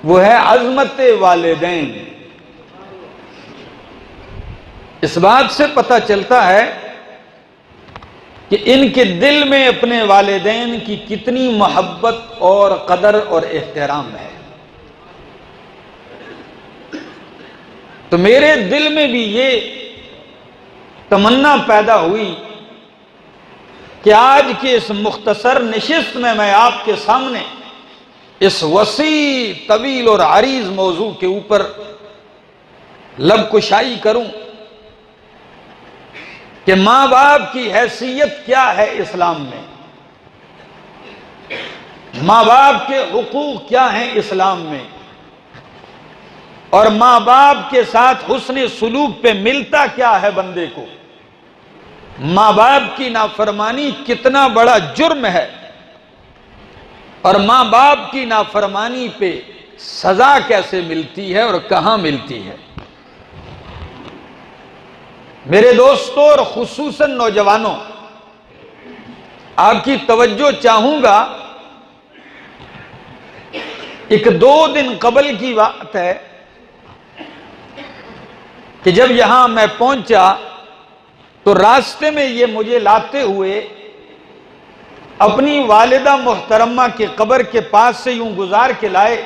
वो है अज़मत वालिदैन। इस बात से पता चलता है कि इनके दिल में अपने वालिदैन की कितनी मोहब्बत और कदर और एहतराम है। तो मेरे दिल में भी ये तमन्ना पैदा हुई कि आज के इस मुख्तसर नशिस्त में मैं आपके सामने इस वसी तवील और अरीज मौजू के ऊपर लबकुशाई करूं कि मां बाप की हैसियत क्या है इस्लाम में, मां बाप के हुकूक क्या हैं इस्लाम में, और मां बाप के साथ हुस्न सुलूक पे मिलता क्या है बंदे को। मां बाप की नाफरमानी कितना बड़ा जुर्म है और मां बाप की नाफरमानी पे सजा कैसे मिलती है और कहां मिलती है। मेरे दोस्तों और खुसूसन नौजवानों, आपकी तवज्जो चाहूंगा। एक 2 दिन कबल की बात है कि जब यहां मैं पहुंचा तो रास्ते में ये मुझे लाते हुए अपनी वालिदा मोहतरमा के कब्र के पास से यूं गुजार के लाए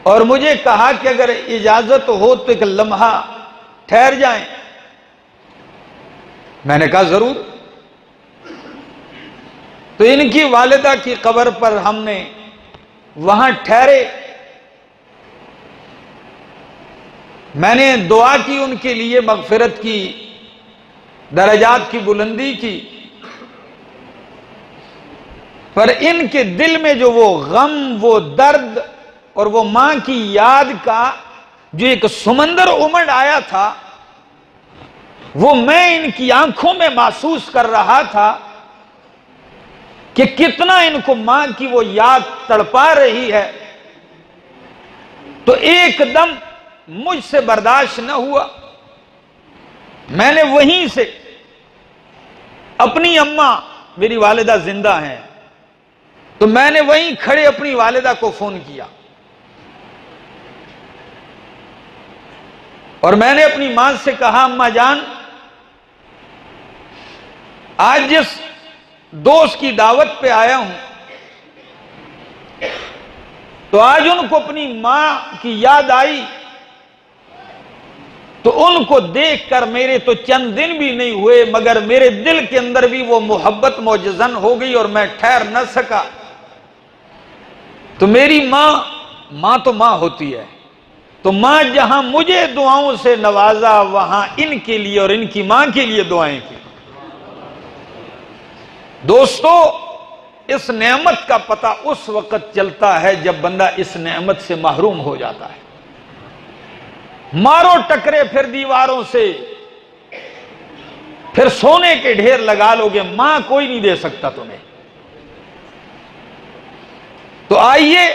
और मुझे कहा कि अगर इजाजत हो तो एक लम्हा ठहर जाएं। मैंने कहा जरूर। तो इनकी वालिदा की कब्र पर हमने वहां ठहरे। मैंने दुआ की उनके लिए, मगफिरत की, दरजात की बुलंदी की, पर इनके दिल में जो वो गम, वो दर्द और वो मां की याद का जो एक समंदर उमड़ आया था, वो मैं इनकी आंखों में महसूस कर रहा था कि कितना इनको मां की वो याद तड़पा रही है। तो एकदम मुझसे बर्दाश्त न हुआ। मैंने वहीं से अपनी अम्मा, मेरी वालिदा जिंदा हैं, तो मैंने वहीं खड़े अपनी वालिदा को फोन किया और मैंने अपनी मां से कहा, अम्मा जान, आज जिस दोस्त की दावत पे आया हूं तो आज उनको अपनी मां की याद आई, तो उनको देखकर मेरे तो चंद दिन भी नहीं हुए मगर मेरे दिल के अंदर भी वो मोहब्बत मौजज़न हो गई और मैं ठहर न सका। तो मेरी मां तो मां होती है, तो मां जहां मुझे दुआओं से नवाजा वहां इनके लिए और इनकी मां के लिए दुआएं की। दोस्तों, इस नेमत का पता उस वक्त चलता है जब बंदा इस नेमत से महरूम हो जाता है। मारो टकरे फिर दीवारों से, फिर सोने के ढेर लगा लोगे, मां कोई नहीं दे सकता तुम्हें। तो आइए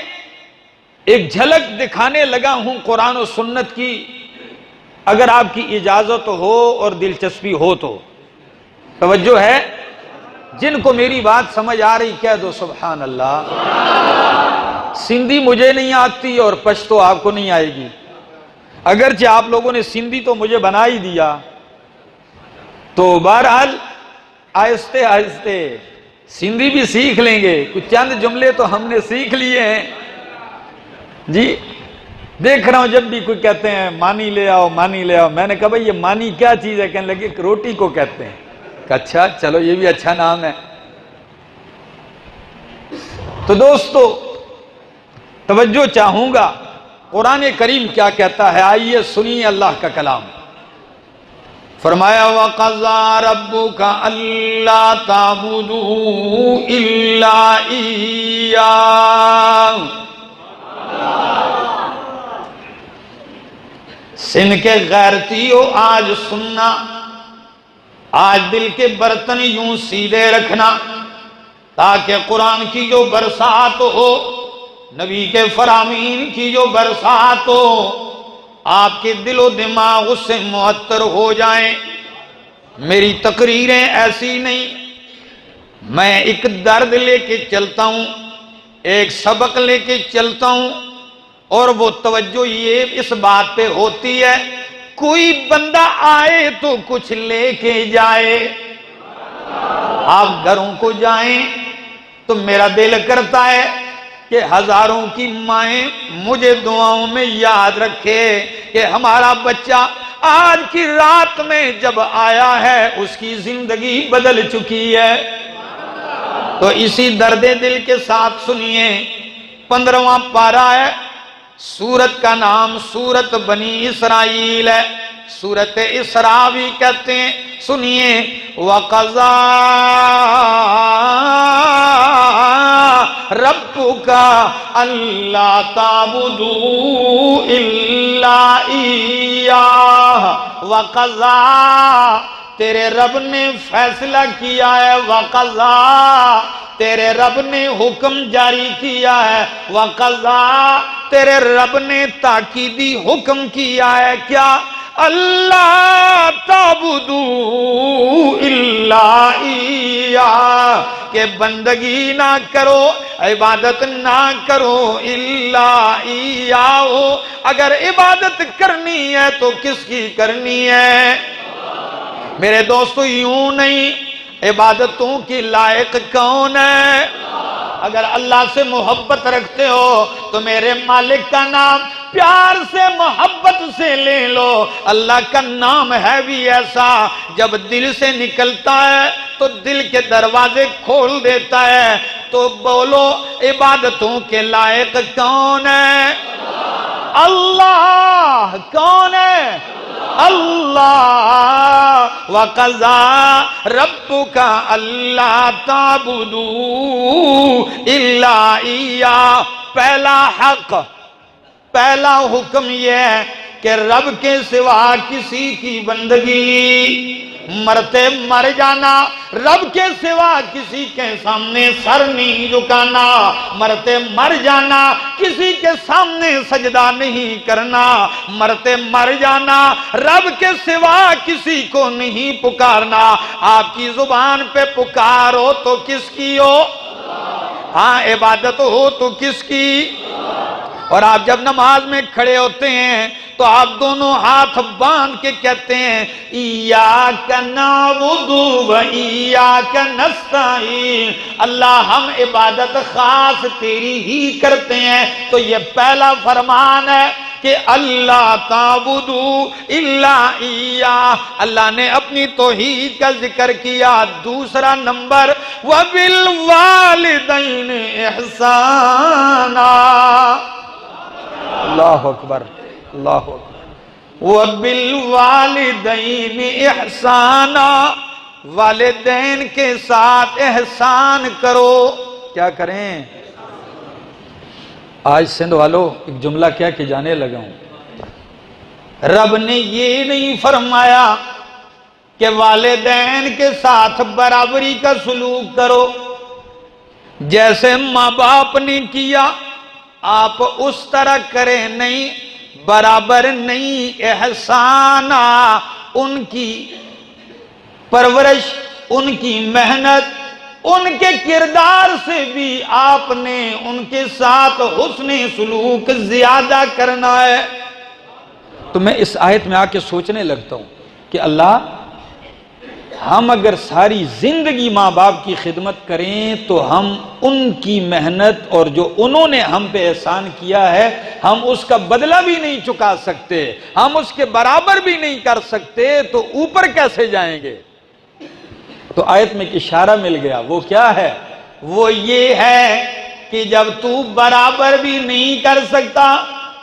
एक झलक दिखाने लगा हूं कुरान और सुन्नत की, अगर आपकी इजाजत हो और दिलचस्पी हो तो। तवज्जो है? जिनको मेरी बात समझ आ रही कह दो सुभान अल्लाह। सिंधी मुझे नहीं आती और पश्तो आपको नहीं आएगी, अगरचे आप लोगों ने सिंधी तो मुझे बना ही दिया। तो बहरहाल आहिस्ते आहिस्ते सिंधी भी सीख लेंगे। कुछ चंद जुमले तो हमने सीख लिए हैं जी। देख रहा हूं जब भी कोई कहते हैं मानी ले आओ, मानी ले आओ, मैंने कहा भाई ये मानी क्या चीज है? कहने लगे रोटी को कहते हैं। अच्छा चलो ये भी अच्छा नाम है। तो दोस्तों, तवज्जो चाहूंगा, कुरान करीम क्या कहता है, आइए सुनिए अल्लाह का कलाम। फरमाया वक़ज़ा रब्बुका अल्ला ताबुदू इल्ला इय्या। सिन के गैरतियों आज सुनना, आज दिल के बर्तन यूं सीधे रखना ताकि कुरान की जो बरसात हो, नबी के फरामीन की जो बरसात हो, आपके दिलो दिमाग उससे मुअत्तर हो जाएं। मेरी तकरीरें ऐसी नहीं, मैं एक दर्द लेके चलता हूं, एक सबक लेके चलता हूं और वो तवज्जो ये इस बात पे होती है, कोई बंदा आए तो कुछ लेके जाए। आप घरों को जाएं तो मेरा दिल करता है कि हजारों की माएं मुझे दुआओं में याद रखे कि हमारा बच्चा आज की रात में जब आया है उसकी जिंदगी बदल चुकी है। तो इसी दर्दे दिल के साथ सुनिए, 15वां पारा है, सूरत का नाम सूरत बनी इसराइल है, सूरत इसरा भी कहते हैं। सुनिए, वक़ज़ा रब्बुका अल्ला ताबुदू इल्ला इय्याह। वक़ज़ा, तेरे रब ने फैसला किया है, वक़ज़ा, तेरे रब ने हुक्म जारी किया है, वक़ज़ा, तेरे रब ने ताकीदी हुक्म किया है। क्या? अल्लाह ताबुदू इल्ला इय्या, के बंदगी ना करो, इबादत ना करो, इल्ला इय्या, अगर इबादत करनी है तो किसकी करनी है? मेरे दोस्तों, यूं नहीं, इबादतों की लायक कौन है? अगर अल्लाह से मोहब्बत रखते हो तो मेरे मालिक का नाम प्यार से मोहब्बत से ले लो। अल्लाह का नाम है भी ऐसा, जब दिल से निकलता है तो दिल के दरवाजे खोल देता है। तो बोलो, इबादतों के लायक कौन है? अल्लाह। कौन है? अल्लाह। वक़ज़ा रब्बुका अल्ला ताबुदू इल्ला इय्या। पहला हक, पहला हुक्म यह है कि रब के सिवा किसी की बंदगी, मरते मर जाना, रब के सिवा किसी के सामने सर नहीं झुकाना, मरते मर जाना, किसी के सामने सजदा नहीं करना, मरते मर जाना, रब के सिवा किसी को नहीं पुकारना। आपकी जुबान पे पुकारो तो किसकी हो? हाँ, इबादत हो तो किसकी? और आप जब नमाज में खड़े होते हैं तो आप दोनों हाथ बांध के कहते हैं, इय्याका नअबुदु व इय्याका नस्तईन। अल्लाह, हम इबादत खास तेरी ही करते हैं। तो ये पहला फरमान है कि अल्लाह ताबुदू इल्ला इय्या, अल्लाह ने अपनी तौहीद का जिक्र किया। दूसरा नंबर, व बिल वालिदैन इहसाना। अल्लाहु अकबर, अल्लाहु अकबर। व बिल वालिदैन इहसाना, वालिदैन के साथ एहसान करो। क्या करें? आज सिंध वालों, एक जुमला क्या कि जाने लगा हूं। रब ने ये नहीं फरमाया कि वालिदैन के साथ बराबरी का सलूक करो, जैसे माँ बाप ने किया आप उस तरह करें, नहीं, बराबर नहीं। एहसाना, उनकी परवरिश, उनकी मेहनत, उनके किरदार से भी आपने उनके साथ हुस्ने सलूक ज्यादा करना है। तो मैं इस आयत में आके सोचने लगता हूं कि अल्लाह, हम अगर सारी जिंदगी माँ बाप की खिदमत करें तो हम उनकी मेहनत और जो उन्होंने हम पे एहसान किया है, हम उसका बदला भी नहीं चुका सकते, हम उसके बराबर भी नहीं कर सकते, तो ऊपर कैसे जाएंगे? तो आयत में एक इशारा मिल गया। वो क्या है? वो ये है कि जब तू बराबर भी नहीं कर सकता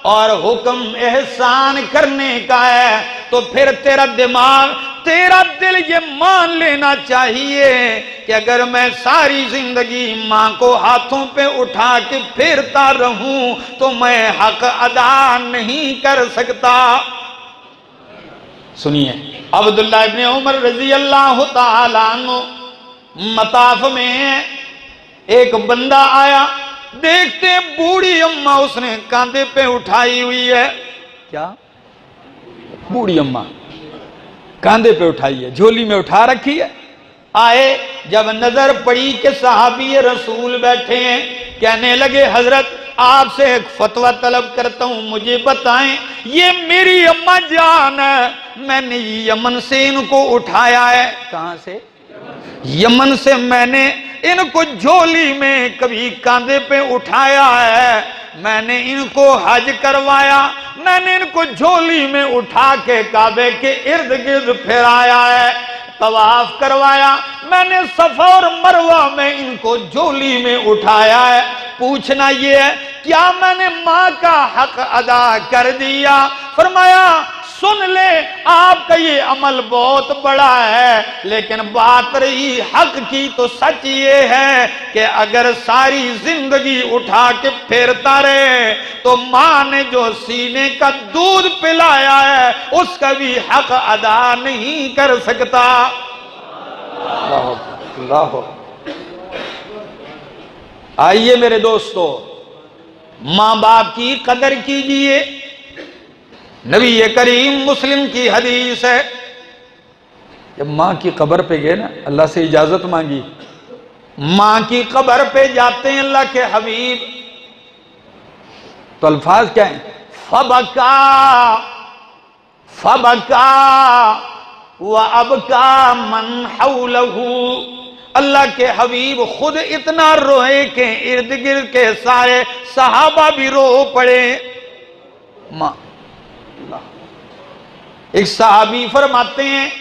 और हुक्म एहसान करने का है, तो फिर तेरा दिमाग, तेरा दिल ये मान लेना चाहिए कि अगर मैं सारी जिंदगी माँ को हाथों पे उठा के फिरता रहूं तो मैं हक अदा नहीं कर सकता। सुनिए, अब्दुल्लाह इब्ने उमर रजी अल्लाह तआला अन्हु, मताफ में एक बंदा आया, देखते बूढ़ी अम्मा उसने कांधे पे उठाई हुई है। क्या? बूढ़ी अम्मा कांधे पे उठाई है, झोली में उठा रखी है। आए, जब नजर पड़ी कि सहाबी रसूल बैठे हैं, कहने लगे हजरत आपसे एक फतवा तलब करता हूं, मुझे बताएं, ये मेरी अम्मा जान है, मैंने यमन से इनको उठाया है। कहां से? यमन से मैंने इनको झोली में कभी कांधे पे उठाया है, मैंने इनको हज करवाया, मैंने इनको झोली में उठा के काबे के इर्द गिर्द फिराया है, तवाफ करवाया, मैंने सफा और मरवा में इनको झोली में उठाया है। पूछना ये है, क्या मैंने माँ का हक अदा कर दिया? फरमाया सुन ले, आपका ये अमल बहुत बड़ा है, लेकिन बात रही हक की तो सच ये है कि अगर सारी जिंदगी उठा के फेरता रहे तो माँ ने जो सीने का दूध पिलाया है उसका भी हक अदा नहीं कर सकता। अल्लाह। आइए मेरे दोस्तों, माँ बाप की कदर कीजिए। नबी करीम मुस्लिम की हदीस है, जब माँ की कब्र पे गए ना, अल्लाह से इजाजत मांगी, माँ की कब्र पे जाते हैं अल्लाह के हबीब, तो अल्फाज क्या है? फबका फबका व अबका मन हौलहू। अल्लाह के हबीब खुद इतना रोए के इर्द गिर्द के सारे सहाबा भी रो पड़े। माँ, एक सहाबी फरमाते हैं,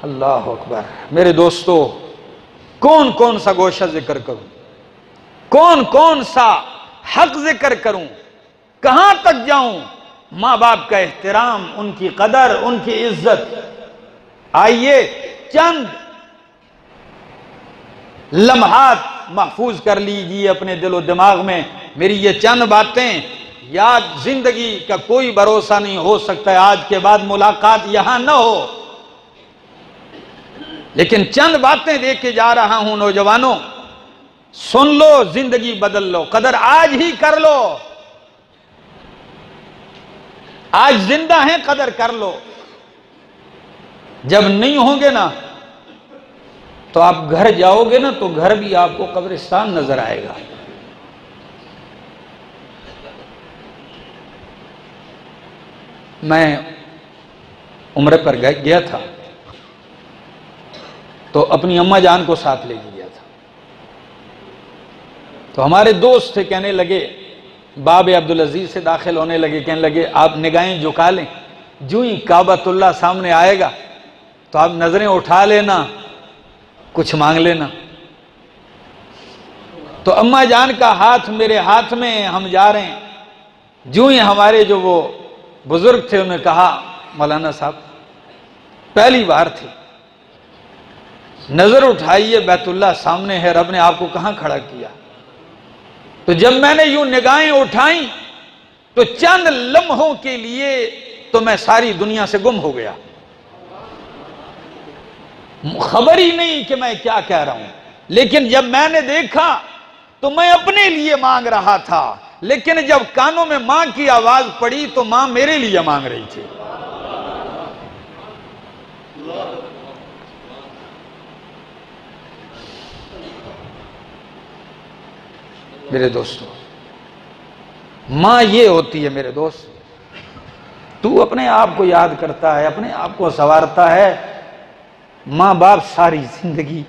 अल्लाह अकबर। मेरे दोस्तों, कौन कौन सा गोशा जिक्र करूं, कौन कौन सा हक जिक्र करूं, कहां तक जाऊं? मां बाप का एहतराम, उनकी कदर, उनकी इज्जत। आइए चंद लम्हात महफूज कर लीजिए अपने दिलो दिमाग में। मेरी ये चंद बातें याद, जिंदगी का कोई भरोसा नहीं, हो सकता है आज के बाद मुलाकात यहां न हो, लेकिन चंद बातें दे के जा रहा हूं। नौजवानों सुन लो, जिंदगी बदल लो, कदर आज ही कर लो। आज जिंदा हैं, कदर कर लो। जब नहीं होंगे ना तो आप घर जाओगे ना तो घर भी आपको कब्रिस्तान नजर आएगा। मैं उम्र पर गया था तो अपनी अम्मा जान को साथ लेके गया था। तो हमारे दोस्त थे, कहने लगे, बाब अब्दुल अजीज से दाखिल होने लगे, कहने लगे आप निगाहें झुका लें, जो ही काबतुल्लाह सामने आएगा तो आप नजरें उठा लेना, कुछ मांग लेना। तो अम्मा जान का हाथ मेरे हाथ में, हम जा रहे हैं, जो ही हमारे जो वो बुजुर्ग थे उन्होंने कहा, मौलाना साहब पहली बार थी, नजर उठाइए, बैतुल्लाह सामने है, रब ने आपको कहां खड़ा किया। तो जब मैंने यूं निगाहें उठाई तो चंद लम्हों के लिए तो मैं सारी दुनिया से गुम हो गया, खबर ही नहीं कि मैं क्या कह रहा हूं। लेकिन जब मैंने देखा तो मैं अपने लिए मांग रहा था, लेकिन जब कानों में मां की आवाज पड़ी तो मां मेरे लिए मांग रही थी। मेरे दोस्तों, मां ये होती है। मेरे दोस्त, तू अपने आप को याद करता है, अपने आप को संवारता है, मां बाप सारी जिंदगी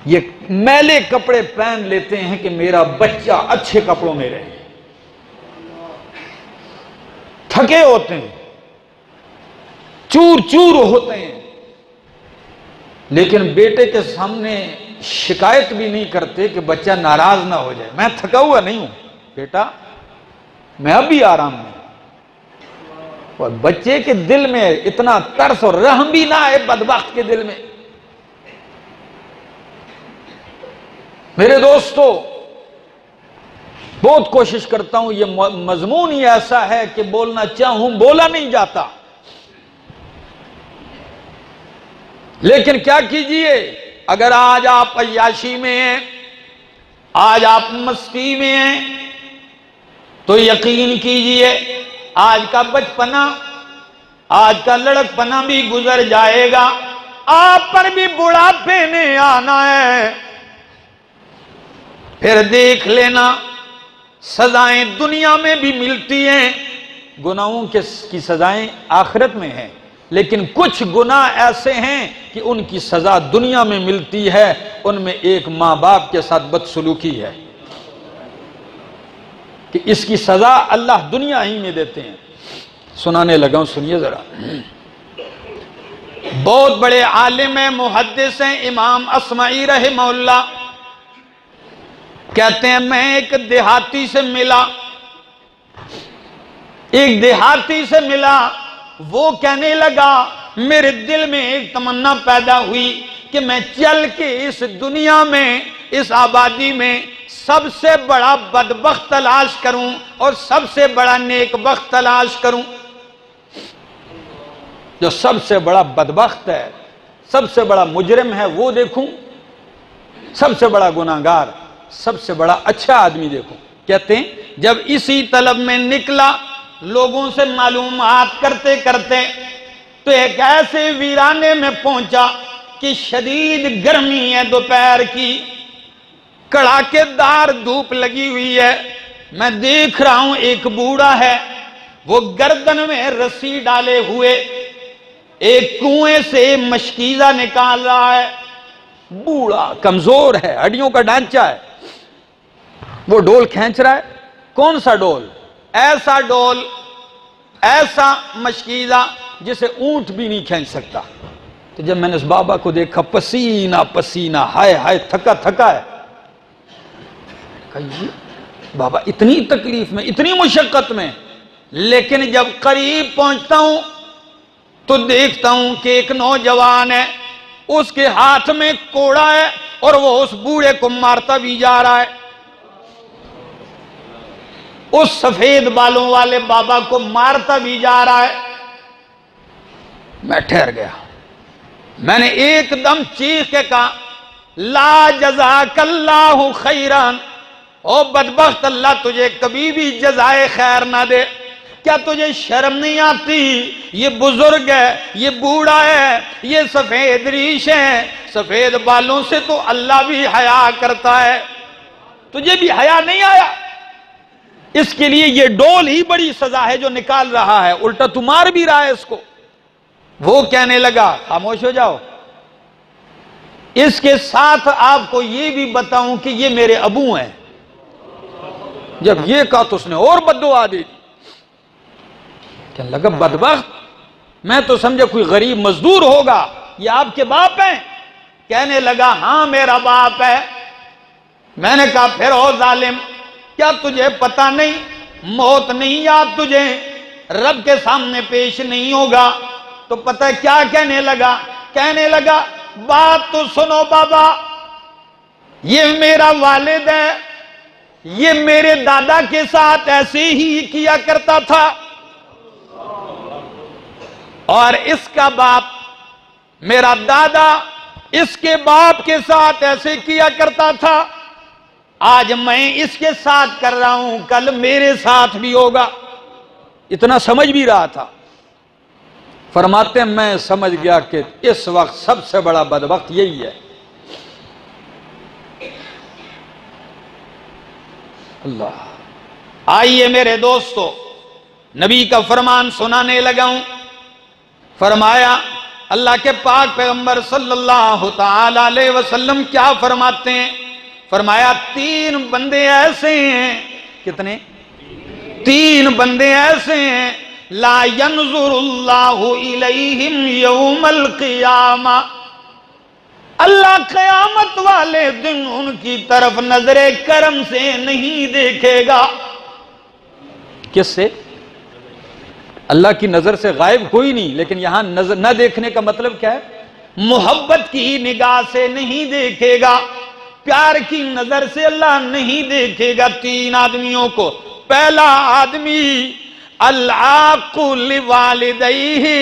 ये मैले कपड़े पहन लेते हैं कि मेरा बच्चा अच्छे कपड़ों में रहे, थके होते हैं, चूर चूर होते हैं, लेकिन बेटे के सामने शिकायत भी नहीं करते कि बच्चा नाराज ना हो जाए, मैं थका हुआ नहीं हूं बेटा, मैं अभी आराम में। और बच्चे के दिल में इतना तरस और रहम भी ना है, बदबख्त के दिल में। मेरे दोस्तों, बहुत कोशिश करता हूं, ये मजमून ही ऐसा है कि बोलना चाहूं बोला नहीं जाता, लेकिन क्या कीजिए, अगर आज आप अय्याशी में हैं, आज आप मस्ती में हैं, तो यकीन कीजिए आज का बचपना, आज का लड़कपना भी गुजर जाएगा, आप पर भी बुढ़ापे ने आना है। फिर देख लेना सजाएं दुनिया में भी मिलती हैं, गुनाहों की सजाएं आखिरत में हैं, लेकिन कुछ गुनाह ऐसे हैं कि उनकी सजा दुनिया में मिलती है। उनमें एक माँ बाप के साथ बदसलूकी है कि इसकी सजा अल्लाह दुनिया ही में देते हैं। सुनाने लगा हूं, सुनिए जरा। बहुत बड़े आलिम हैं, मुहद्दिस हैं, इमाम अस्माई रहमहुल्लाह, कहते हैं मैं एक देहाती से मिला, एक देहाती से मिला, वो कहने लगा मेरे दिल में एक तमन्ना पैदा हुई कि मैं चल के इस दुनिया में, इस आबादी में सबसे बड़ा बदबख्त तलाश करूं और सबसे बड़ा नेकबख्त तलाश करूं। जो सबसे बड़ा बदबख्त है, सबसे बड़ा मुजरिम है, वो देखूं, सबसे बड़ा गुनाहगार, सबसे बड़ा अच्छा आदमी देखूं। कहते हैं जब इसी तलब में निकला, लोगों से मालूमात करते करते तो एक ऐसे वीराने में पहुंचा कि शदीद गर्मी है, दोपहर की कड़ाकेदार धूप लगी हुई है। मैं देख रहा हूं एक बूढ़ा है, वो गर्दन में रस्सी डाले हुए एक कुएं से मशकीजा निकाल रहा है। बूढ़ा कमजोर है, हड्डियों का ढांचा है, वो डोल खींच रहा है। कौन सा डोल? ऐसा डोल, ऐसा मशकीजा जिसे ऊंट भी नहीं खींच सकता। तो जब मैंने उस बाबा को देखा, पसीना पसीना, हाय हाय, थका थका है। कहिए बाबा इतनी तकलीफ में, इतनी मुशक्कत में, लेकिन जब करीब पहुंचता हूं तो देखता हूं कि एक नौजवान है, उसके हाथ में कोड़ा है और वो उस बूढ़े को मारता भी जा रहा है। उस सफेद बालों वाले बाबा को मारता भी जा रहा है। मैं ठहर गया, मैंने एकदम चीख के कहा, ला जज़ाकल्लाहु खैरन, ओ बदबख्त, अल्लाह तुझे कभी भी जज़ाए खैर ना दे। क्या तुझे शर्म नहीं आती? ये बुजुर्ग है, ये बूढ़ा है, ये सफेद रीश है, सफेद बालों से तो अल्लाह भी हया करता है, तुझे भी हया नहीं आया? इसके लिए ये डोल ही बड़ी सजा है जो निकाल रहा है, उल्टा तू मार भी रहा है इसको। वो कहने लगा खामोश हो जाओ। इसके साथ आपको ये भी बताऊं कि ये मेरे अबू हैं। जब ये कहा तो उसने और बद्दुआ दी। कहने लगा बदबख्त, मैं तो समझा कोई गरीब मजदूर होगा, ये आपके बाप हैं? कहने लगा हां मेरा बाप है। मैंने कहा फिर ओ जालिम, क्या तुझे पता नहीं, मौत नहीं याद तुझे, रब के सामने पेश नहीं होगा? तो पता है क्या कहने लगा? कहने लगा बात तो सुनो बाबा, ये मेरा वालिद है, ये मेरे दादा के साथ ऐसे ही किया करता था, और इसका बाप, मेरा दादा, इसके बाप के साथ ऐसे किया करता था। आज मैं इसके साथ कर रहा हूं, कल मेरे साथ भी होगा। इतना समझ भी रहा था। फरमाते हैं मैं समझ गया कि इस वक्त सबसे बड़ा बदबख्त यही है। अल्लाह। आइए मेरे दोस्तों, नबी का फरमान सुनाने लगा हूं। फरमाया अल्लाह के पाक पैगंबर सल्लल्लाहु ताला अलैहि वसल्लम क्या फरमाते हैं? फरमाया तीन बंदे ऐसे हैं। कितने? तीन बंदे ऐसे हैं, ला यंजुरुल्लाहु इलैहिम यौमल क़ियामा, अल्लाह क़यामत वाले दिन उनकी तरफ नजरे करम से नहीं देखेगा। किससे? अल्लाह की नजर से गायब कोई नहीं, लेकिन यहां नजर न देखने का मतलब क्या है? मोहब्बत की निगाह से नहीं देखेगा, प्यार की नजर से अल्लाह नहीं देखेगा तीन आदमियों को। पहला आदमी अल्लाकु लिवालिदैहि,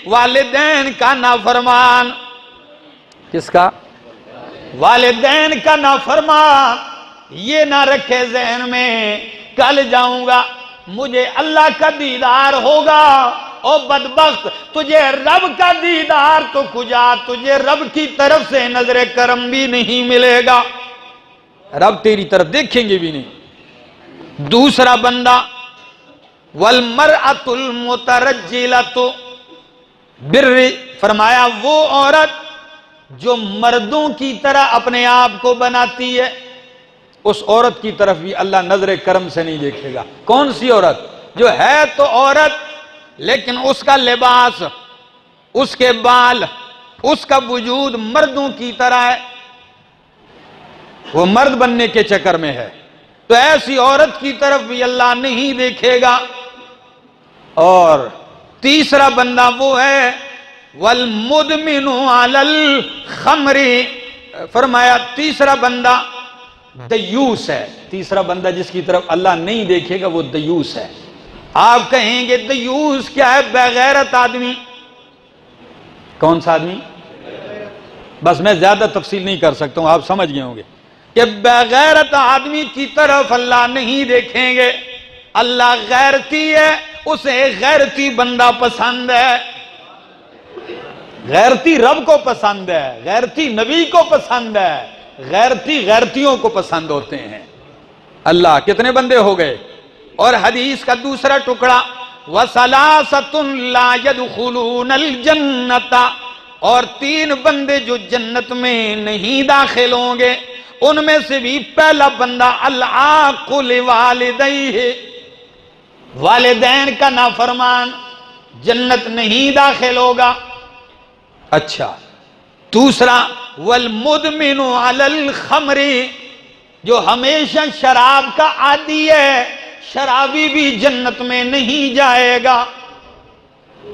वालिदैन का नाफरमान। किसका? वालिदैन का नाफरमान। ये ना रखे ज़हन में कल जाऊंगा मुझे अल्लाह का दीदार होगा। ओ बदबख्त, तुझे रब का दीदार तो खुजा, तुझे रब की तरफ से नजर करम भी नहीं मिलेगा। रब तेरी तरफ देखेंगे भी नहीं। दूसरा बंदा वल मरअतुल मुतरज्जिलतु बिर्रि, फरमाया वो औरत जो मर्दों की तरह अपने आप को बनाती है, उस औरत की तरफ भी अल्लाह नजर करम से नहीं देखेगा। कौन सी औरत? जो है तो औरत लेकिन उसका लिबास, उसके बाल, उसका वजूद मर्दों की तरह है, वो मर्द बनने के चक्कर में है, तो ऐसी औरत की तरफ भी अल्लाह नहीं देखेगा। और तीसरा बंदा वो है वल मुदमिनु अलल खमरी, फरमाया तीसरा बंदा दयूस है। तीसरा बंदा जिसकी तरफ अल्लाह नहीं देखेगा वो दयूस है। आप कहेंगे दयूस क्या है? बेगैरत आदमी। कौन सा आदमी? बस मैं ज्यादा तफसील नहीं कर सकता हूं, आप समझ गए होंगे कि बेगैरत आदमी की तरफ अल्लाह नहीं देखेंगे। अल्लाह गैरती है, उसे गैरती बंदा पसंद है। गैरती रब को पसंद है, गैरती नबी को पसंद है, गैरती गैरतियों को पसंद होते हैं। अल्लाह कितने बंदे हो गए? और हदीस का दूसरा टुकड़ा वसलासतुन ला यदखुलूनल जन्नता, और 3 बंदे जो जन्नत में नहीं दाखिल होंगे, उनमें से भी पहला बंदा अल आकुल वालिदैहि, वालिदैन का नाफरमान जन्नत नहीं दाखिल होगा। अच्छा, दूसरा वल मुदमिनु अलल खमरी, जो हमेशा शराब का आदी है, शराबी भी जन्नत में नहीं जाएगा।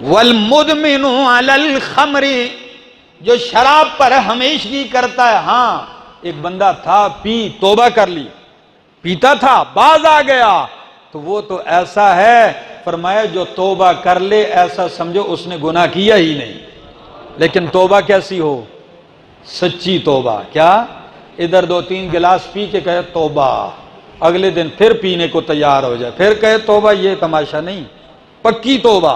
वल मुदमिनु अलल खमरी, जो शराब पर हमेशगी करता है। हाँ, एक बंदा था, पी तौबा कर ली, पीता था बाज आ गया, तो वो तो ऐसा है, फरमाया जो तौबा कर ले ऐसा समझो उसने गुनाह किया ही नहीं। लेकिन तौबा कैसी हो? सच्ची तौबा। क्या? इधर 2-3 गिलास पी के कहे तौबा, अगले दिन फिर पीने को तैयार हो जाए, फिर कहे तौबा, ये तमाशा नहीं, पक्की तौबा।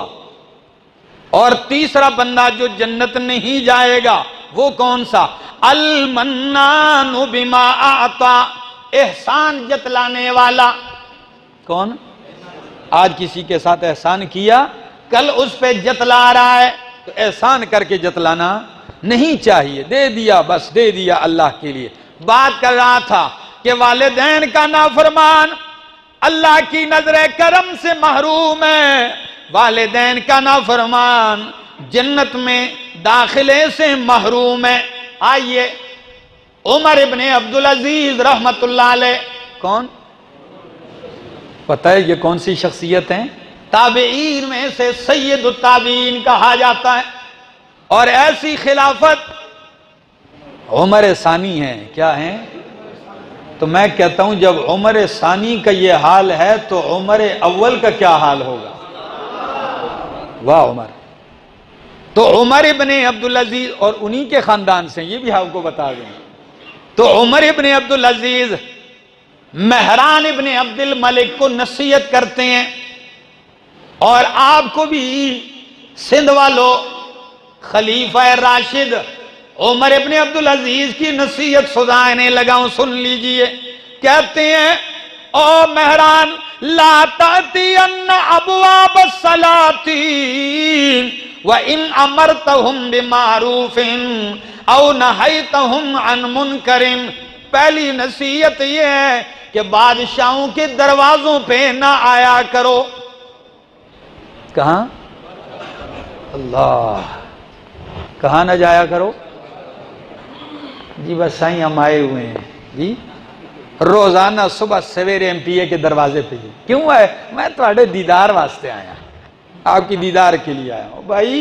और तीसरा बंदा जो जन्नत नहीं जाएगा वो कौन सा? अल मन्नानु बिमा आता, एहसान जतलाने वाला। कौन? आज किसी के साथ एहसान किया, कल उस पे जतला रहा है, तो एहसान करके जतलाना नहीं चाहिए। दे दिया, बस दे दिया अल्लाह के लिए। बात कर रहा था कि वालिदैन का नाफरमान अल्लाह की नजर करम से महरूम है, वालिदैन का नाफरमान जन्नत में दाखिले से महरूम है। आइए उमर इब्ने अब्दुल अजीज रहमतुल्लाह अलैह, कौन? पता है ये कौन सी शख्सियत है? ताबईन में से सैयदुत ताबईन कहा जाता है। और ऐसी खिलाफत उमर सानी है। क्या है? तो मैं कहता हूं जब उमर सानी का ये हाल है तो उमर अव्वल का क्या हाल होगा? वाह उमर। तो उमर इब्ने अब्दुल अजीज, और उन्हीं के खानदान से, ये भी आपको बता दें, तो उमर इब्ने अब्दुल अजीज मेहरान इब्ने अब्दुल मलिक को नसीहत करते हैं। और आपको भी सिंध वालों, खलीफा राशिद उमर इब्ने अब्दुल अजीज की नसीहत सुनाने लगा हूं, सुन लीजिए। कहते हैं ओ मेहरान, ला तातियन्ना अबवाब सलातीन व इन अमरतहुम बिमारूफिन औ नहैतहुम अन मुनकरिन। पहली नसीहत यह है कि बादशाहों के दरवाजों पे ना आया करो। कहां? अल्लाह, कहां ना जाया करो जी? बस साईं हम आए हुए हैं जी, रोजाना सुबह सवेरे एमपीए के दरवाजे पे। क्यों आए? मैं तुम्हारे दीदार वास्ते आया, आपकी दीदार के लिए आया हूं। भाई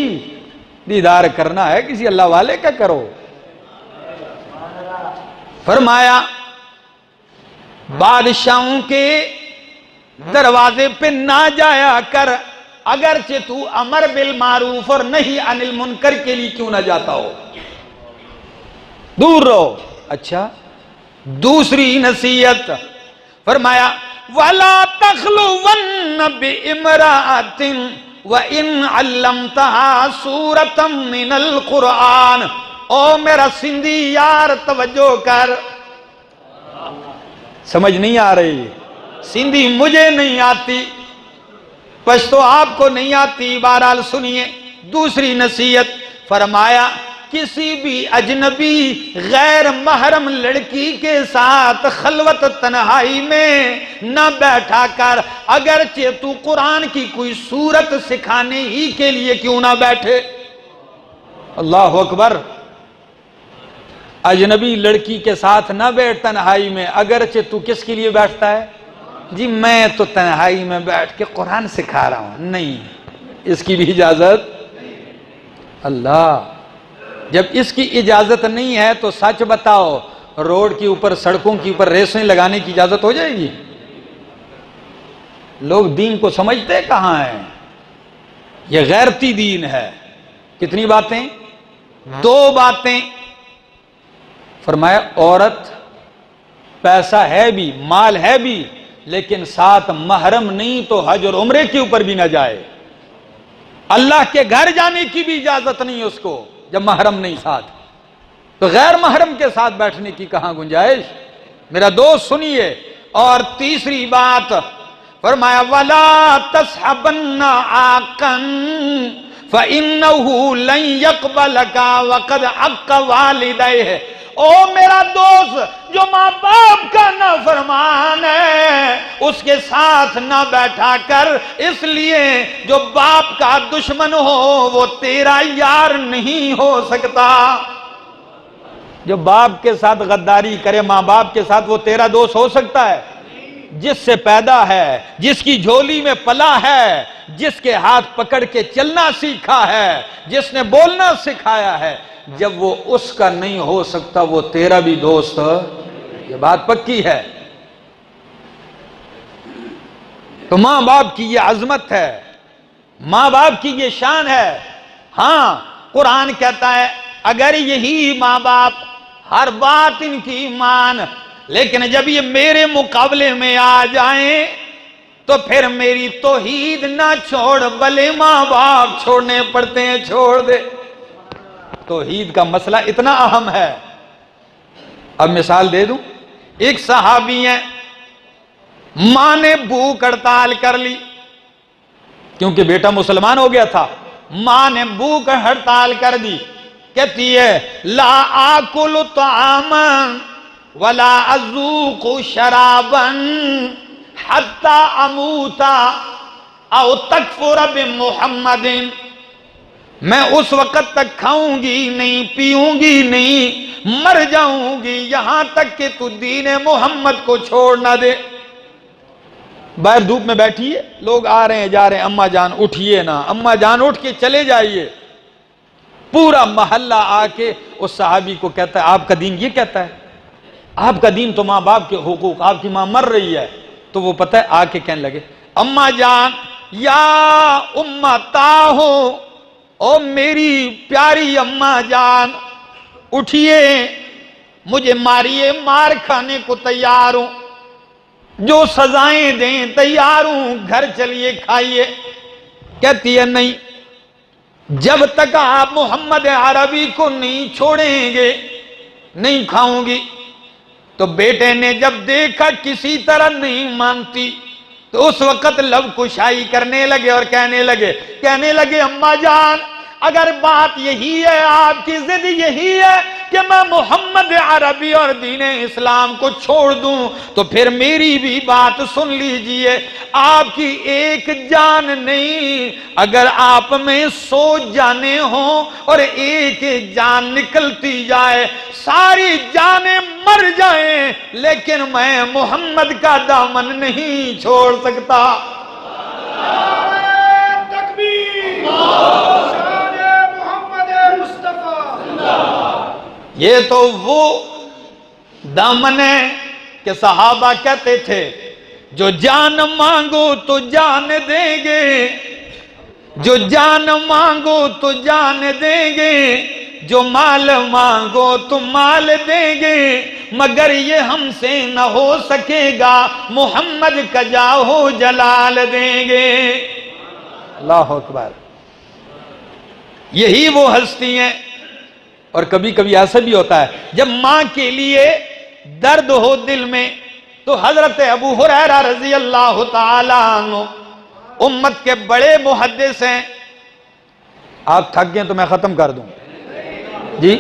दीदार करना है किसी अल्लाह वाले का करो। फरमाया बादशाहों के दरवाजे पे ना जाया कर, अगरचे तू अमर बिल मारूफ और नहीं अनिल मुनकर के लिए क्यों ना जाता हो, दूर रहो। अच्छा, दूसरी नसीहत फरमाया वला तखलुवन बिइमरातिन व इन अल्लमतहा सूरतम मिनल कुरान। ओ मेरा सिंधी यार तवज्जो कर, समझ नहीं आ रही? सिंधी मुझे नहीं आती, पश्तो आपको नहीं आती। बहरहाल सुनिए दूसरी नसीहत। फरमाया किसी भी अजनबी गैर महरम लड़की के साथ खलवत तन्हाई में न बैठा कर, अगरचे तू कुरान की कोई सूरत सिखाने ही के लिए क्यों ना बैठे। अल्लाह अकबर। अजनबी लड़की के साथ न बैठ तन्हाई में, अगरचे तू किसके लिए बैठता है? जी मैं तो तन्हाई में बैठ के कुरान सिखा रहा हूं। नहीं, इसकी भी इजाजत। अल्लाह, जब इसकी इजाजत नहीं है तो सच बताओ, रोड के ऊपर सड़कों के ऊपर रेसें लगाने की इजाजत हो जाएगी? लोग दीन को समझते कहां हैं? यह गैरती दीन है। कितनी बातें? 2 बातें फरमाया। औरत पैसा है भी, माल है भी, लेकिन साथ महरम नहीं तो हज और उम्रे के ऊपर भी ना जाए। अल्लाह के घर जाने की भी इजाजत नहीं उसको जब महरम नहीं साथ, तो गैर महरम के साथ बैठने की कहां गुंजाइश? मेरा दोस्त सुनिए। और तीसरी बात फरमाया वला तसहबन्ना आकन फइन्नहु लन यक़बलका वक़द अक़्क़ वालिदैहि। ओ मेरा दोस्त, जो माँ बाप का नाफरमान है उसके साथ ना बैठा कर, इसलिए जो बाप का दुश्मन हो वो तेरा यार नहीं हो सकता। जो बाप के साथ गद्दारी करे माँ बाप के साथ, वो तेरा दोस्त हो सकता है? जिससे पैदा है, जिसकी झोली में पला है, जिसके हाथ पकड़ के चलना सीखा है, जिसने बोलना सिखाया है, जब वो उसका नहीं हो सकता वो तेरा भी दोस्त। ये बात पक्की है। तो मां बाप की ये अजमत है, मां बाप की ये शान है। हां, कुरान कहता है अगर यही मां बाप हर बात इनकी मान, लेकिन जब ये मेरे मुकाबले में आ जाएं तो फिर मेरी तौहीद ना छोड़, भले मां बाप छोड़ने पड़ते हैं छोड़ दे। तौहीद का मसला इतना अहम है। अब मिसाल दे दूं, एक सहाबी है, मां ने भूख हड़ताल कर ली क्योंकि बेटा मुसलमान हो गया था। मां ने भूख हड़ताल कर दी, कहती है ला आकुल तामन वला अज़ूक़ु शराबन हत्ता अमूता औ तकफुर बिमुहम्मदिन। मैं उस वक़्त तक खाऊंगी नहीं, पीऊंगी नहीं, मर जाऊंगी, यहां तक कि तू दीन मोहम्मद को छोड़ ना दे। बाहर धूप में बैठी है, लोग आ रहे हैं जा रहे हैं, अम्मा जान उठिए ना, अम्मा जान उठ के चले जाइए। पूरा मोहल्ला आके उस सहाबी को कहता है आपका दीन ये कहता है, आपका दीन तो माँ बाप के हुकूक, आपकी माँ मर रही है। तो वो पता है आके कहने लगे अम्मा जान या उम्मता हो, ओ मेरी प्यारी अम्मा जान उठिए, मुझे मारिए, मार खाने को तैयार हूं, जो सजाएं दें तैयार हूं, घर चलिए खाइए। कहती है नहीं, जब तक आप मोहम्मद अरबी को नहीं छोड़ेंगे नहीं खाऊंगी। तो बेटे ने जब देखा किसी तरह नहीं मानती तो उस वक्त लब कुशाई करने लगे और कहने लगे अम्मा जान अगर बात यही है, आपकी जिद यही है कि मैं मोहम्मद अरबी और दीन इस्लाम को छोड़ दूं, तो फिर मेरी भी बात सुन लीजिए। आपकी एक जान नहीं, अगर आप में 100 जाने हों और एक एक जान निकलती जाए, सारी जानें मर जाएं, लेकिन मैं मोहम्मद का दामन नहीं छोड़ सकता। ये तो वो दामन है कि सहाबा कहते थे जो जान मांगो तो जान देंगे, जो जान मांगो तो जान देंगे, जो माल मांगो तो माल देंगे, मगर ये हमसे न हो सकेगा, मोहम्मद का जाहो जलाल देंगे। अल्लाह अकबर। यही वो हस्ती हैं। और कभी कभी ऐसा भी होता है जब मां के लिए दर्द हो दिल में, तो हजरत अबू हुरैरा रजी अल्लाह ताला अन्हु उम्मत के बड़े मुहद्दिस हैं। आप थक गए तो मैं खत्म कर दूं जी,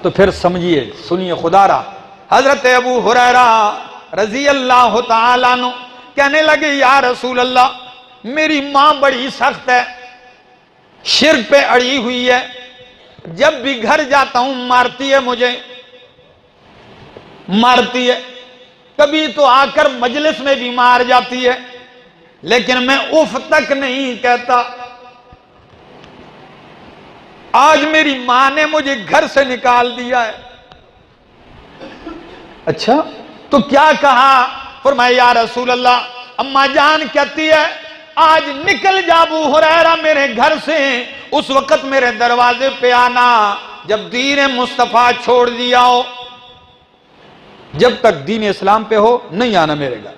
तो फिर समझिए, सुनिए खुदारा। हजरत अबू हुरैरा रजी अल्लाह ताला अन्हु कहने लगे, या रसूल अल्लाह, मेरी मां बड़ी सख्त है, शिर्क पे अड़ी हुई है, जब भी घर जाता हूं मारती है, मुझे मारती है, कभी तो आकर मजलिस में भी मार जाती है, लेकिन मैं उफ तक नहीं कहता। आज मेरी मां ने मुझे घर से निकाल दिया है। अच्छा, तो क्या कहा? फरमाया, या रसूल अल्लाह, अम्मा जान कहती है, आज निकल जा अबू हुरैरा मेरे घर से, उस वक्त मेरे दरवाजे पे आना जब दीन मुस्तफा छोड़ दिया हो, जब तक दीन इस्लाम पे हो नहीं आना मेरे घर।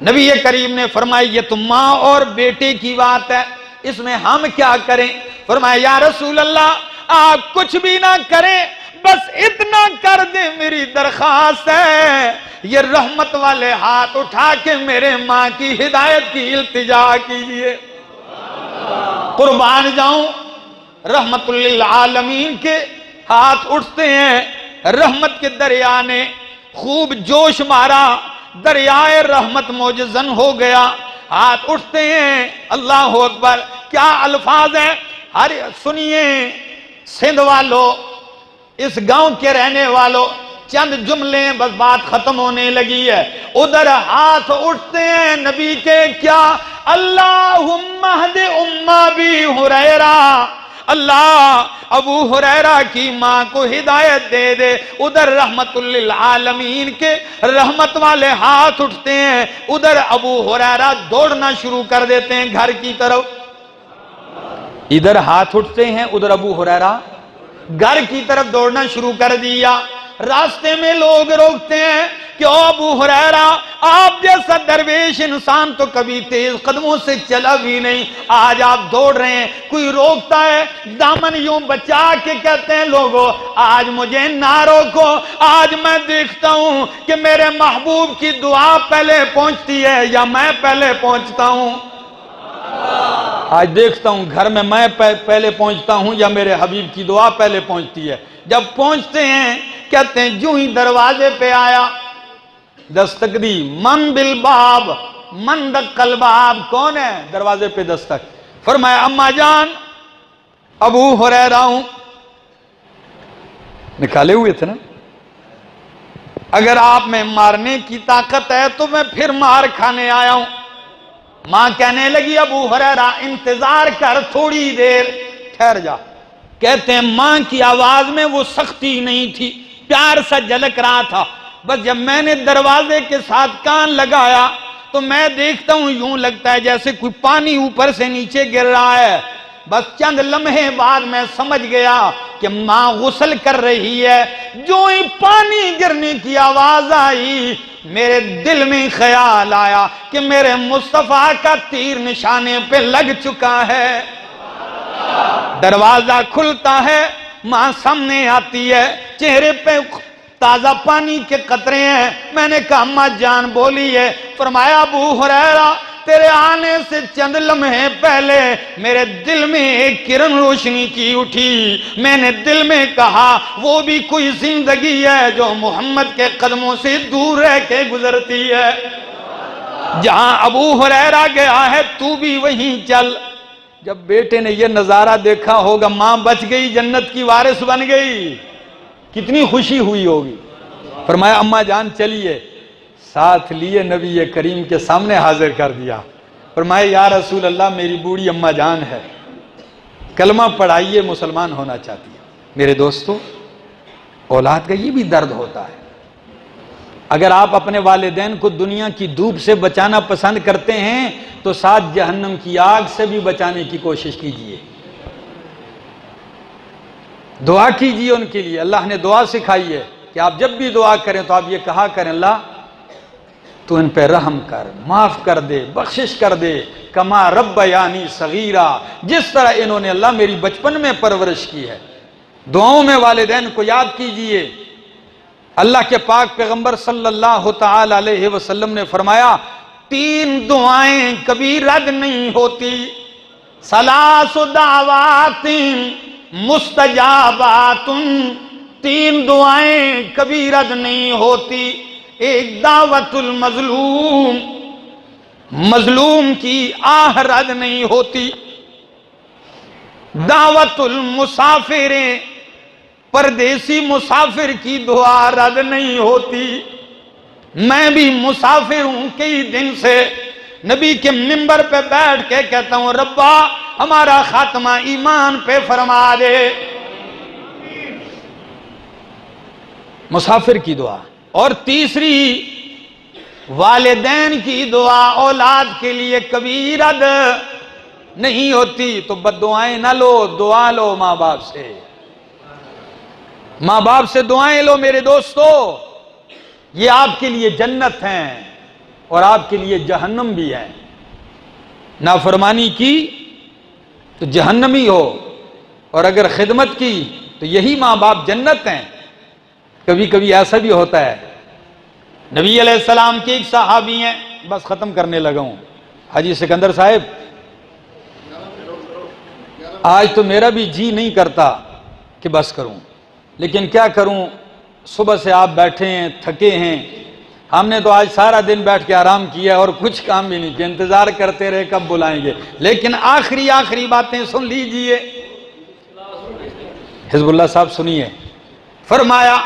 नबी करीम ने फरमाया, ये तो मां और बेटे की बात है, इसमें हम क्या करें? फरमाया, या रसूल अल्लाह, आप कुछ भी ना करें, बस इतना कर दे, मेरी दरखास्त है, ये रहमत वाले हाथ उठा के मेरे मां की हिदायत की इल्तिजा कीजिए। कुर्बान जाऊं, रहमतुल लिल आलमीन के हाथ उठते हैं, रहमत के दरिया ने खूब जोश मारा, दरियाए रहमत मौजजन हो गया, हाथ उठते हैं, अल्लाह अकबर। क्या अल्फाज हैं, अरे सुनिए सिंध वालों, इस गांव के रहने वालों, चंद जुमले बस बात खत्म होने लगी है। उधर हाथ उठते हैं नबी के, क्या? अल्लाहुम्मा हदि उम्मा भी हुरैरा, अल्लाह अबू हुरैरा की मां को हिदायत दे दे। उधर रहमतुल लिल आलमीन के रहमत वाले हाथ उठते हैं, उधर अबू हुरैरा दौड़ना शुरू कर देते हैं घर की तरफ। इधर हाथ उठते हैं, उधर अबू हुरैरा घर की तरफ दौड़ना शुरू कर दिया। रास्ते में लोग रोकते हैं कि ओ अबू हुरैरा, आप जैसा दरवेश इंसान तो कभी तेज कदमों से चला भी नहीं, आज आप दौड़ रहे हैं। कोई रोकता है, दामन यूं बचा के कहते हैं, लोगों आज मुझे ना रोको, आज मैं देखता हूं कि मेरे महबूब की दुआ पहले पहुंचती है या मैं पहले पहुंचता हूं। आज देखता हूं घर में मैं पहले पहुंचता हूं या मेरे हबीब की दुआ पहले पहुंचती है। जब पहुंचते हैं, कहते हैं जो ही दरवाजे पे आया, दस्तक दी, मन बिल बाब, मन दक्कल बाब, कौन है दरवाजे पे दस्तक? फरमाया, अम्मा जान अबू हुरैरा हूं। निकाले हुए थे ना, अगर आप में मारने की ताकत है तो मैं फिर मार खाने आया हूं। मां कहने लगी, अबू हुरैरा इंतजार कर, थोड़ी देर ठहर जा। कहते हैं मां की आवाज में वो सख्ती नहीं थी, प्यार सा झलक रहा था। बस जब मैंने दरवाजे के साथ कान लगाया तो मैं देखता हूं, यूं लगता है जैसे कोई पानी ऊपर से नीचे गिर रहा है। बस चंद लम्हे बाद मैं समझ गया कि मां गुस्ल कर रही है। जो ही पानी गिरने की आवाज आई, मेरे दिल में ख्याल आया कि मेरे मुस्तफा का तीर निशाने पे लग चुका है। दरवाजा खुलता है, मां सामने आती है, चेहरे पे ताजा पानी के कतरे हैं। मैंने कहा, अम्मा जान बोली है? फरमाया, अबू हुरैरा तेरे आने से चंद लम्हे पहले मेरे दिल में एक किरण रोशनी की उठी। मैंने दिल में कहा, वो भी कोई जिंदगी है जो मोहम्मद के कदमों से दूर रह के गुजरती है। जहां अबू हुरैरा गया है तू भी वहीं चल। जब बेटे ने यह नजारा देखा होगा, मां बच गई, जन्नत की वारिस बन गई, कितनी खुशी हुई होगी। फरमाया, अम्मा जान चलिए, साथ लिए नबी करीम के सामने हाजिर कर दिया। फरमाया, या रसूल अल्लाह, मेरी बूढ़ी अम्मा जान है, कलमा पढ़ाइए, मुसलमान होना चाहती है। मेरे दोस्तों, औलाद का ये भी दर्द होता है। अगर आप अपने वालिदैन को दुनिया की धूप से बचाना पसंद करते हैं तो साथ जहन्नम की आग से भी बचाने की कोशिश कीजिए। दुआ कीजिए उनके लिए। अल्लाह ने दुआ सिखाई है कि आप जब भी दुआ करें तो आप ये कहा करें, अल्लाह तू इन पे रहम कर, माफ कर दे, बख्शिश कर दे, कमा रब्बयानी सगीरा, जिस तरह इन्होंने अल्लाह मेरी बचपन में परवरिश की है। दुआओं में वालिदैन को याद कीजिए। अल्लाह के पाक पैगंबर सल्लल्लाहु ताला अलैहि वसल्लम ने फरमाया, 3 दुआएं कभी रद्द नहीं होती। सलासु दावातिन मुस्तजाबातुन, 3 दुआएं कभी रद्द नहीं होती। एक दावतुल मजलूम, मजलूम की आह रद्द नहीं होती। दावतुल मुसाफिर, परदेसी मुसाफिर की दुआ रद्द नहीं होती। मैं भी मुसाफिर हूं, कई दिन से नबी के मिंबर पे बैठ के कहता हूं, रब्बा हमारा खात्मा ईमान पे फरमा दे। मुसाफिर की दुआ। और तीसरी, वालिदैन की दुआ औलाद के लिए कभी रद्द नहीं होती। तो बद्दुआएं ना लो, दुआ लो माँ बाप से। माँ बाप से दुआएं लो मेरे दोस्तों, ये आपके लिए जन्नत हैं और आपके लिए जहन्नम भी है। नाफरमानी की तो जहन्नमी हो, और अगर खिदमत की तो यही माँ बाप जन्नत हैं। कभी कभी ऐसा भी होता है, नबी अलैहिस्सलाम के एक सहाबी हैं, बस खत्म करने लगा हूं, हाजी सिकंदर साहब, आज तो मेरा भी जी नहीं करता कि बस करूं, लेकिन क्या करूं, सुबह से आप बैठे हैं, थके हैं। हमने तो आज सारा दिन बैठ के आराम किया और कुछ काम भी नहीं किया, इंतजार करते रहे कब बुलाएंगे। लेकिन आखिरी बातें सुन लीजिए। हिजबुल्लाह साहब सुनिए, फरमाया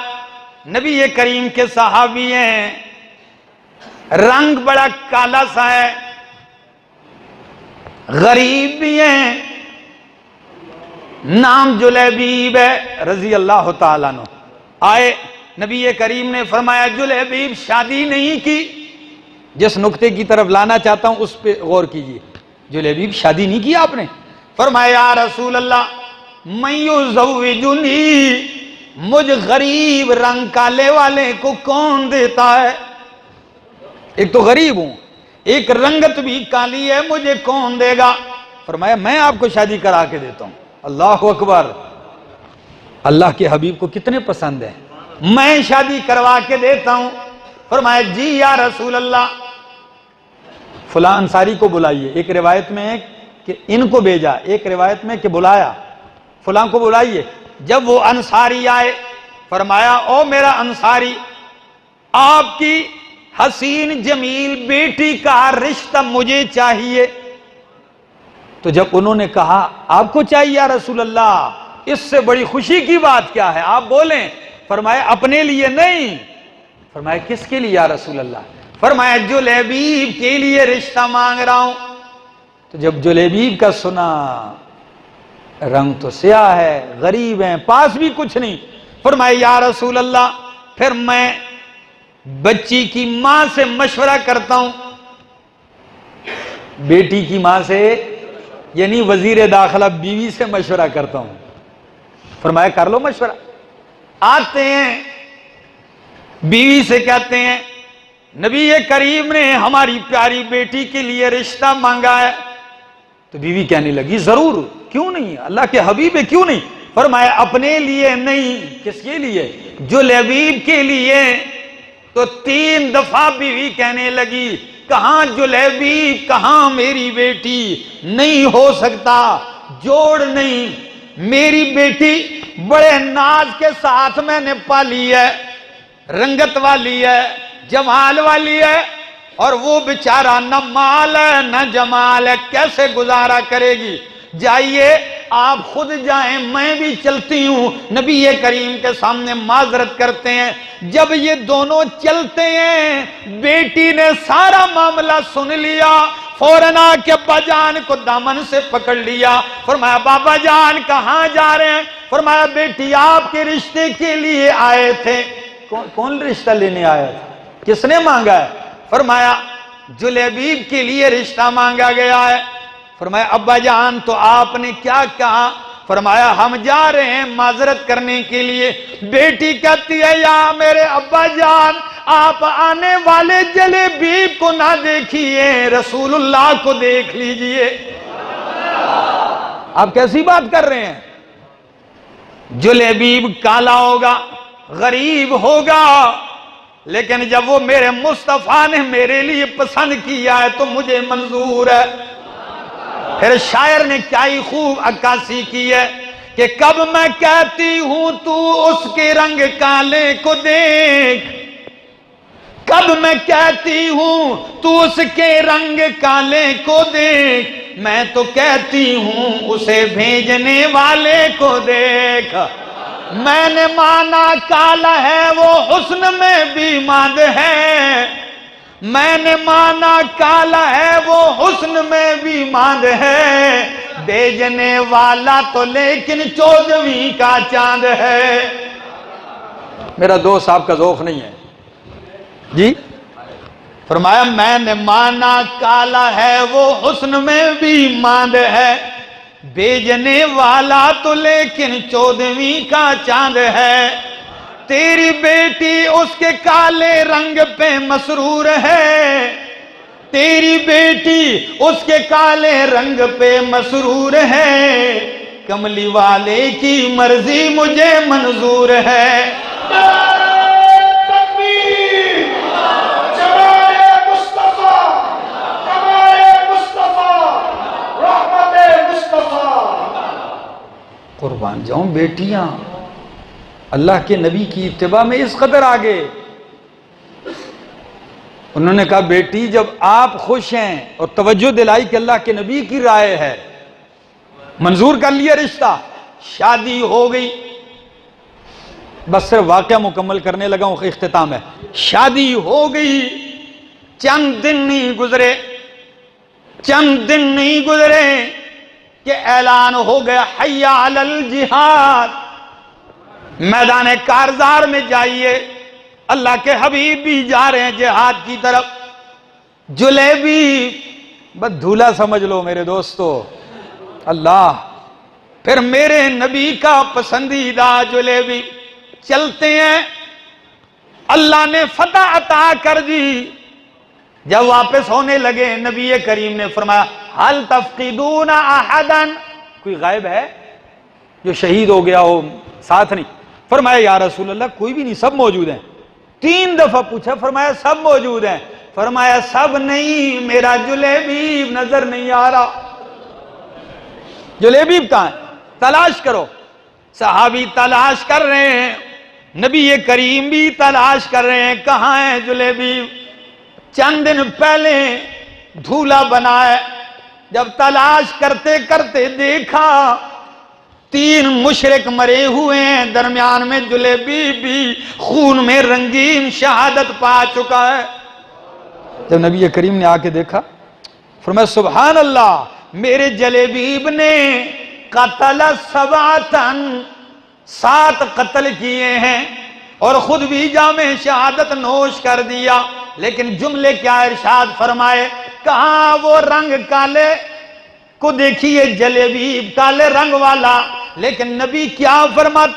नबी करीम के सहाबी हैं, रंग बड़ा काला सा है, गरीब भी हैं, नाम जुलैबीब है रजी अल्लाह ताला अन्हु। आए नबी करीम ने फरमाया, जुलैबीब शादी नहीं की। जिस नुक्ते की तरफ लाना चाहता हूं उस पर गौर कीजिए। जुलैबीब शादी नहीं की आपने? फरमाया, या रसूल अल्लाह, मैं युज़व्विजुनी, मुझ गरीब रंग काले वाले को कौन देता है? एक तो गरीब हूं, एक रंगत भी काली है, मुझे कौन देगा? फरमाया, मैं आपको शादी करा के देता हूं। अल्लाह अकबर। अल्लाह के हबीब को कितने पसंद है, मैं शादी करवा के देता हूं। फरमाया, जी या रसूल अल्लाह, फुला अंसारी को बुलाइए। एक रिवायत में है कि इनको भेजा, एक रिवायत में कि बुलाया, फुला को बुलाइए। जब वो अंसारी आए, फरमाया, ओ मेरा अंसारी, आपकी हसीन जमील बेटी का रिश्ता मुझे चाहिए। तो जब उन्होंने कहा, आपको चाहिए या रसूल अल्लाह, इससे बड़ी खुशी की बात क्या है, आप बोलें। फरमाया, अपने लिए नहीं। फरमाया, किसके लिए या रसूल अल्लाह? फरमाया, जुलैबीब के लिए रिश्ता मांग रहा हूं। तो जब जुलैबीब का सुना, रंग तो स्याह है, गरीब हैं, पास भी कुछ नहीं। फरमाया, या रसूल अल्लाह, फिर मैं बच्ची की मां से मशवरा करता हूं। बेटी की मां से, यानी वजीर दाखिला बीवी से मशवरा करता हूं। फरमाया, कर लो मशवरा। आते हैं, बीवी से कहते हैं, नबी करीम ने हमारी प्यारी बेटी के लिए रिश्ता मांगा है। तो बीवी कहने लगी, जरूर, क्यों नहीं, अल्लाह के हबीब है, क्यों नहीं। फरमाया, अपने लिए नहीं, किसके लिए? जुलैबीब के लिए। तो 3 दफा बीवी कहने लगी, कहां जुलैबीब, कहां मेरी बेटी? नहीं हो सकता, जोड़ नहीं। मेरी बेटी बड़े नाज के साथ मैंने पाली है, रंगत वाली है, जमाल वाली है, और वो बेचारा न माल है न जमाल है, कैसे गुजारा करेगी? जाइए, आप खुद जाएं, मैं भी चलती हूं। नबी करीम के सामने माजरत करते हैं। जब ये दोनों चलते हैं, बेटी ने सारा मामला सुन लिया, फौरन आके अब्बा जान को दामन से पकड़ लिया। फरमाया, बाबा जान कहां जा रहे हैं? फरमाया, बेटी आपके रिश्ते के लिए आए थे। कौन रिश्ता लेने आया था? किसने मांगा है? फरमाया, जुलैबीब के लिए रिश्ता मांगा गया है। फरमाया, अब्बा जान तो आपने क्या कहा? फरमाया, हम जा रहे हैं माजरत करने के लिए। बेटी कहती है, या मेरे अब्बा जान, आप आने वाले जुलैबीब को ना देखिए, रसूलुल्लाह को देख लीजिए। आप कैसी बात कर रहे हैं? जुलैबीब काला होगा, गरीब होगा, लेकिन जब वो मेरे मुस्तफा ने मेरे लिए पसंद किया है तो मुझे मंजूर है। फिर शायर ने क्या ही खूब अक्कासी की है कि कब मैं कहती हूं तू उसके रंग काले को देख, कब मैं कहती हूं तू उसके रंग काले को देख, मैं तो कहती हूं उसे भेजने वाले को देख। मैंने माना काला है वो हुस्न में भी मांद है, मैंने माना काला है वो हुस्न में भी मांद है, भेजने वाला तो लेकिन 14वीं का चांद है। मेरा दोस्त आपका ज़ौक़ नहीं है जी। फरमाया मैंने माना काला है वो हुस्न में भी मांद है, भेजने वाला तो लेकिन 14वीं का चांद है। तेरी बेटी उसके काले रंग पे मसरूर है, तेरी बेटी उसके काले रंग पे मसरूर है, कमली वाले की मर्जी मुझे मंजूर है। कुर्बान जाऊं बेटियां अल्लाह के नबी की इत्तिबा में इस कदर आगे। उन्होंने कहा बेटी जब आप खुश हैं और तवज्जो दिलाई कि अल्लाह के नबी की राय है, मंजूर कर लिया रिश्ता, शादी हो गई। बस सिर्फ वाकया मुकम्मल करने लगा हूं, इख्तिताम है। शादी हो गई, चंद दिन नहीं गुजरे, चंद दिन नहीं गुजरे कि ऐलान हो गया हय्या अलल जिहाद, मैदान कारजार में जाइए, अल्लाह के हबीब भी जा रहे हैं जिहाद की तरफ। जुलेबी बस धूला समझ लो मेरे दोस्तों, अल्लाह। फिर मेरे नबी का पसंदीदा जुलेबी, चलते हैं, अल्लाह ने फतह अता कर दी। जब वापस होने लगे नबी करीम ने फरमाया हल तफ्कीदूना अहदन, कोई गायब है जो शहीद हो गया हो? साथ नहीं। फरमाया या रसूल अल्लाह कोई भी नहीं, सब मौजूद हैं। 3 दफा पूछा, फरमाया सब मौजूद हैं। फरमाया सब नहीं, मेरा जुलेबी नजर नहीं आ रहा। जुलेबी कहां है? तलाश करो। सहाबी तलाश कर रहे हैं, नबी करीम भी तलाश कर रहे हैं, कहां है जुलेबी? चंद दिन पहले धूला बना है। जब तलाश करते करते देखा 3 मुशरिक मरे हुए हैं, दरमियान में जुलेबी भी खून में रंगीन शहादत पा चुका है। जब नबी करीम ने आके देखा, फरमाया सुभान अल्लाह, मेरे जलेबीब ने कतल सबातन, 7 कत्ल किए हैं और खुद भी जामे शहादत नोश कर दिया। लेकिन जुमले क्या इरशाद फरमाए, कहां वो रंग काले को देखिए, जलेबी काले रंग वाला। लेकिन नबी क्या फरमाते